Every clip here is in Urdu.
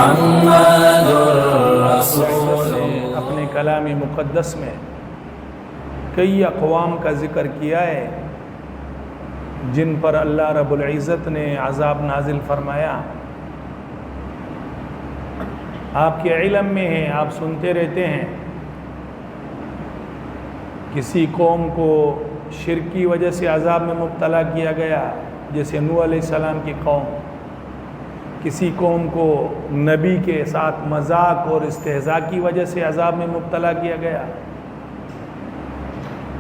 محمد الرسول۔ اپنے کلام مقدس میں کئی اقوام کا ذکر کیا ہے جن پر اللہ رب العزت نے عذاب نازل فرمایا۔ آپ کے علم میں ہے، آپ سنتے رہتے ہیں، کسی قوم کو شرک کی وجہ سے عذاب میں مبتلا کیا گیا، جیسے نوح علیہ السلام کی قوم۔ کسی قوم کو نبی کے ساتھ مذاق اور استہزاء کی وجہ سے عذاب میں مبتلا کیا گیا۔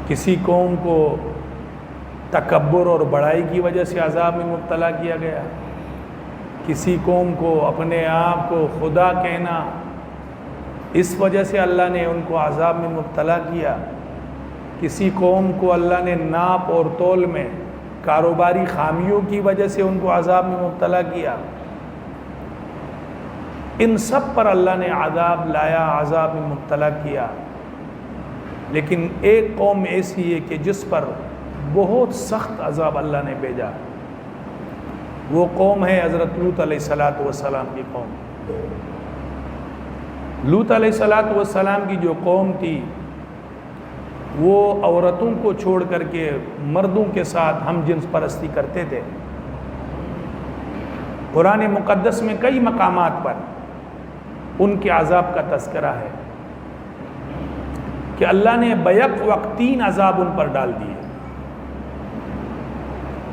کسی قوم کو تکبر اور بڑائی کی وجہ سے عذاب میں مبتلا کیا گیا۔ کسی قوم کو اپنے آپ کو خدا کہنا، اس وجہ سے اللہ نے ان کو عذاب میں مبتلا کیا۔ کسی قوم کو اللہ نے ناپ اور تول میں کاروباری خامیوں کی وجہ سے ان کو عذاب میں مبتلا کیا۔ ان سب پر اللہ نے عذاب لایا، عذاب میں مبتلا کیا۔ لیکن ایک قوم ایسی ہے کہ جس پر بہت سخت عذاب اللہ نے بھیجا، وہ قوم ہے حضرت لوط علیہ السلام کی قوم۔ لوط علیہ السلام کی جو قوم تھی، وہ عورتوں کو چھوڑ کر کے مردوں کے ساتھ ہم جنس پرستی کرتے تھے۔ قرآن مقدس میں کئی مقامات پر ان کے عذاب کا تذکرہ ہے کہ اللہ نے بیک وقت 3 عذاب ان پر ڈال دیے۔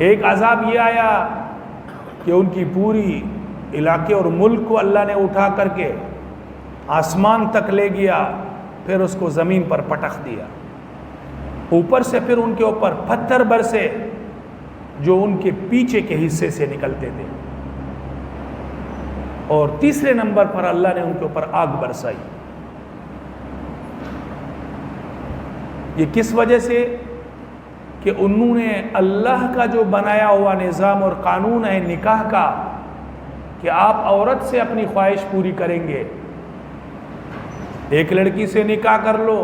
ایک عذاب یہ آیا کہ ان کی پوری علاقے اور ملک کو اللہ نے اٹھا کر کے آسمان تک لے گیا، پھر اس کو زمین پر پٹخ دیا۔ اوپر سے پھر ان کے اوپر پتھر برسے جو ان کے پیچھے کے حصے سے نکلتے تھے، اور تیسرے نمبر پر اللہ نے ان کے اوپر آگ برسائی۔ یہ کس وجہ سے؟ کہ انہوں نے اللہ کا جو بنایا ہوا نظام اور قانون ہے نکاح کا، کہ آپ عورت سے اپنی خواہش پوری کریں گے، ایک لڑکی سے نکاح کر لو،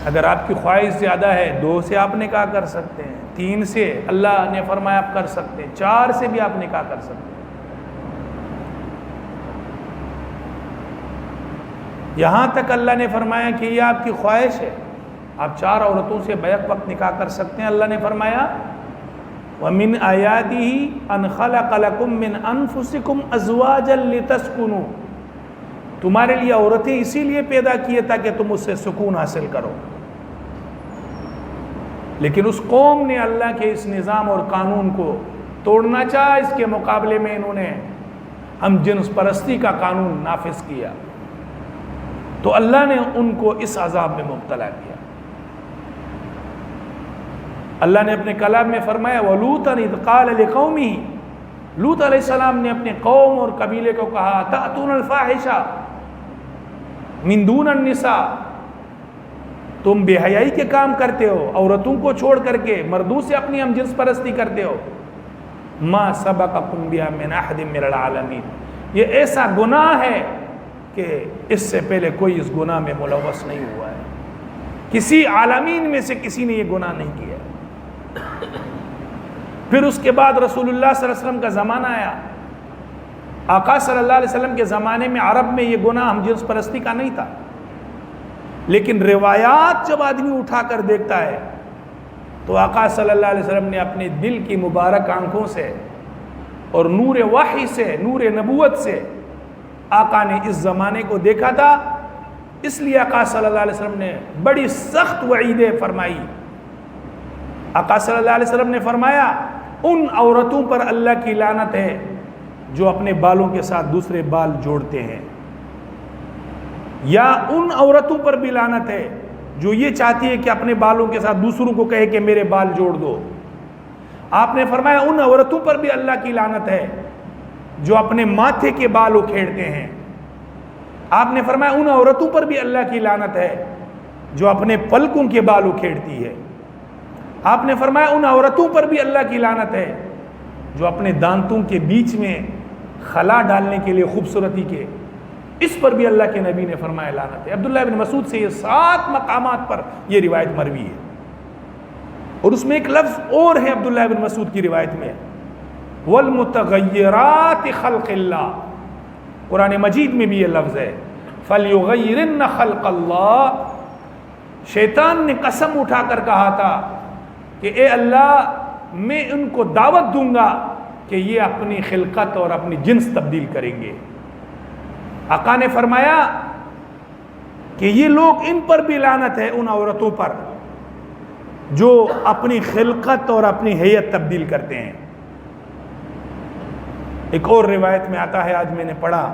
اگر آپ کی خواہش زیادہ ہے 2 سے آپ نکاح کر سکتے ہیں، 3 سے اللہ نے فرمایا آپ کر سکتے ہیں، 4 سے بھی آپ نکاح کر سکتے ہیں۔ یہاں تک اللہ نے فرمایا کہ یہ آپ کی خواہش ہے، آپ 4 عورتوں سے بیک وقت نکاح کر سکتے ہیں۔ اللہ نے فرمایا وَمِنْ آيَاتِهِ أَنْ خَلَقَ لَكُم مِّنْ أَنفُسِكُمْ أَزْوَاجًا لِتَسْكُنُوا، تمہارے لیے عورتیں اسی لیے پیدا کیے تاکہ تم اس سے سکون حاصل کرو۔ لیکن اس قوم نے اللہ کے اس نظام اور قانون کو توڑنا چاہا، اس کے مقابلے میں انہوں نے ہم جنس پرستی کا قانون نافذ کیا، تو اللہ نے ان کو اس عذاب میں مبتلا کیا۔ اللہ نے اپنے کلام میں فرمایا وَلُوطًا إِذْ قَالَ لِقَوْمِهِ، لوط علیہ السلام نے اپنے قوم اور قبیلے کو کہا تَأْتُونَ الْفَاحِشَةَ مِن دُونَ النِّسَاءِ، تم بے حیائی کے کام کرتے ہو، عورتوں کو چھوڑ کر کے مردوں سے اپنی ہم جنس پرستی کرتے ہو۔ مَا سَبَقَكُمْ بِهَا مِنْ أَحَدٍ مِّنَ الْعَالَمِينَ، یہ ایسا گناہ ہے کہ اس سے پہلے کوئی اس گناہ میں ملوث نہیں ہوا ہے، کسی عالمین میں سے کسی نے یہ گناہ نہیں کیا۔ پھر اس کے بعد رسول اللہ صلی اللہ علیہ وسلم کا زمانہ آیا۔ آقا صلی اللہ علیہ وسلم کے زمانے میں عرب میں یہ گناہ ہم جنس پرستی کا نہیں تھا، لیکن روایات جب آدمی اٹھا کر دیکھتا ہے تو آقا صلی اللہ علیہ وسلم نے اپنے دل کی مبارک آنکھوں سے اور نور وحی سے، نور نبوت سے آقا نے اس زمانے کو دیکھا تھا، اس لیے آقا صلی اللہ علیہ وسلم نے بڑی سخت وعیدیں فرمائی۔ آقا صلی اللہ علیہ وسلم نے فرمایا ان عورتوں پر اللہ کی لعنت ہے جو اپنے بالوں کے ساتھ دوسرے بال جوڑتے ہیں، یا ان عورتوں پر بھی لعنت ہے جو یہ چاہتی ہے کہ اپنے بالوں کے ساتھ دوسروں کو کہے کہ میرے بال جوڑ دو۔ آپ نے فرمایا ان عورتوں پر بھی اللہ کی لعنت ہے جو اپنے ماتھے کے بال اکھیڑتے ہیں۔ آپ نے فرمایا ان عورتوں پر بھی اللہ کی لعنت ہے جو اپنے پلکوں کے بال اکھیڑتی ہے۔ آپ نے فرمایا ان عورتوں پر بھی اللہ کی لعنت ہے جو اپنے دانتوں کے بیچ میں خلا ڈالنے کے لیے خوبصورتی کے، اس پر بھی اللہ کے نبی نے فرمایا لعنت ہے۔ عبداللہ بن مسعود سے یہ 7 مقامات پر یہ روایت مروی ہے، اور اس میں ایک لفظ اور ہے عبداللہ بن مسعود کی روایت میں، والمتغیرات خلق اللہ، قرآن مجید میں بھی یہ لفظ ہے فَلْيُغَيِّرِنَّ خَلْقَ اللَّهِ. شیطان نے قسم اٹھا کر کہا تھا کہ اے اللہ میں ان کو دعوت دوں گا کہ یہ اپنی خلقت اور اپنی جنس تبدیل کریں گے. آقا نے فرمایا کہ یہ لوگ ان پر بھی لعنت ہے، ان عورتوں پر جو اپنی خلقت اور اپنی حیت تبدیل کرتے ہیں. ایک اور روایت میں آتا ہے، آج میں نے پڑھا،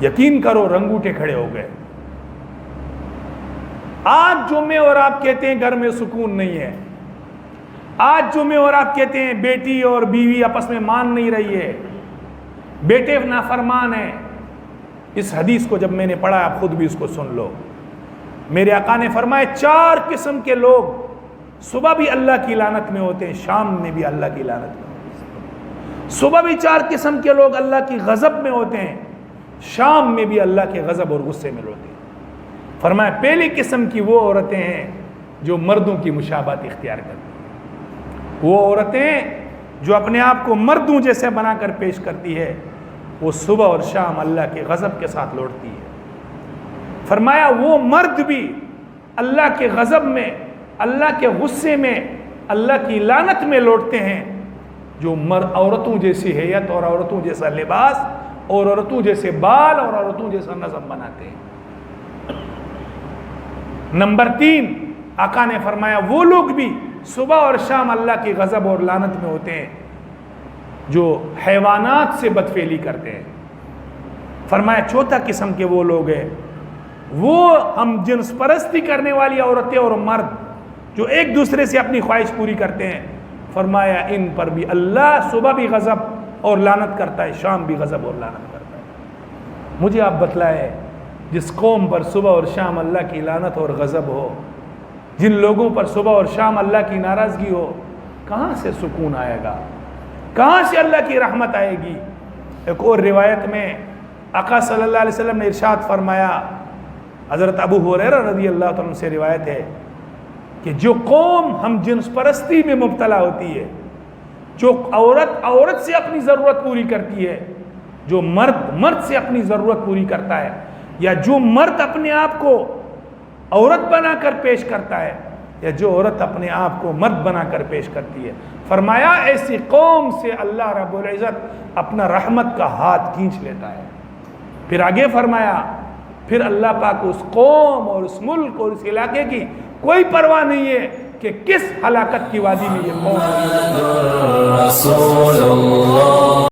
یقین کرو رنگوٹے کھڑے ہو گئے. آج جمعے اور آپ کہتے ہیں گھر میں سکون نہیں ہے، آج جمعے اور آپ کہتے ہیں بیٹی اور بیوی آپس میں مان نہیں رہی ہے، بیٹے نافرمان ہیں. اس حدیث کو جب میں نے پڑھا، آپ خود بھی اس کو سن لو. میرے آقا نے فرمایا 4 قسم کے لوگ صبح بھی اللہ کی لعنت میں ہوتے ہیں، شام میں بھی اللہ کی لعنت میں ہوتے ہیں. صبح بھی 4 قسم کے لوگ اللہ کی غضب میں ہوتے ہیں، شام میں بھی اللہ کے غضب اور غصے میں ہوتے ہیں. فرمایا پہلی قسم کی وہ عورتیں ہیں جو مردوں کی مشابہت اختیار کرتی ہیں. وہ عورتیں جو اپنے آپ کو مردوں جیسے بنا کر پیش کرتی ہے، وہ صبح اور شام اللہ کے غضب کے ساتھ لوٹتی ہے. فرمایا وہ مرد بھی اللہ کے غضب میں، اللہ کے غصے میں، اللہ کی لعنت میں لوٹتے ہیں جو عورتوں جیسی حیت اور عورتوں جیسا لباس اور عورتوں جیسے بال اور عورتوں جیسا نظم بناتے ہیں. نمبر 3 آقا نے فرمایا وہ لوگ بھی صبح اور شام اللہ کی غضب اور لعنت میں ہوتے ہیں جو حیوانات سے بدفعلی کرتے ہیں. فرمایا چوتھا قسم کے وہ لوگ ہیں وہ ہم جنس پرستی کرنے والی عورتیں اور مرد جو ایک دوسرے سے اپنی خواہش پوری کرتے ہیں. فرمایا ان پر بھی اللہ صبح بھی غضب اور لعنت کرتا ہے، شام بھی غضب اور لعنت کرتا ہے. مجھے آپ بتلائیں جس قوم پر صبح اور شام اللہ کی لعنت اور غضب ہو، جن لوگوں پر صبح اور شام اللہ کی ناراضگی ہو، کہاں سے سکون آئے گا، کہاں سے اللہ کی رحمت آئے گی. ایک اور روایت میں آقا صلی اللہ علیہ وسلم نے ارشاد فرمایا، حضرت ابو ہریرہ رضی اللہ عنہ سے روایت ہے کہ جو قوم ہم جنس پرستی میں مبتلا ہوتی ہے، جو عورت سے اپنی ضرورت پوری کرتی ہے، جو مرد سے اپنی ضرورت پوری کرتا ہے، یا جو مرد اپنے آپ کو عورت بنا کر پیش کرتا ہے، یا جو عورت اپنے آپ کو مرد بنا کر پیش کرتی ہے، فرمایا ایسی قوم سے اللہ رب العزت اپنا رحمت کا ہاتھ کھینچ لیتا ہے. پھر آگے فرمایا پھر اللہ پاک اس قوم اور اس ملک اور اس علاقے کی کوئی پرواہ نہیں ہے کہ کس ہلاکت کی وادی میں یہ قوم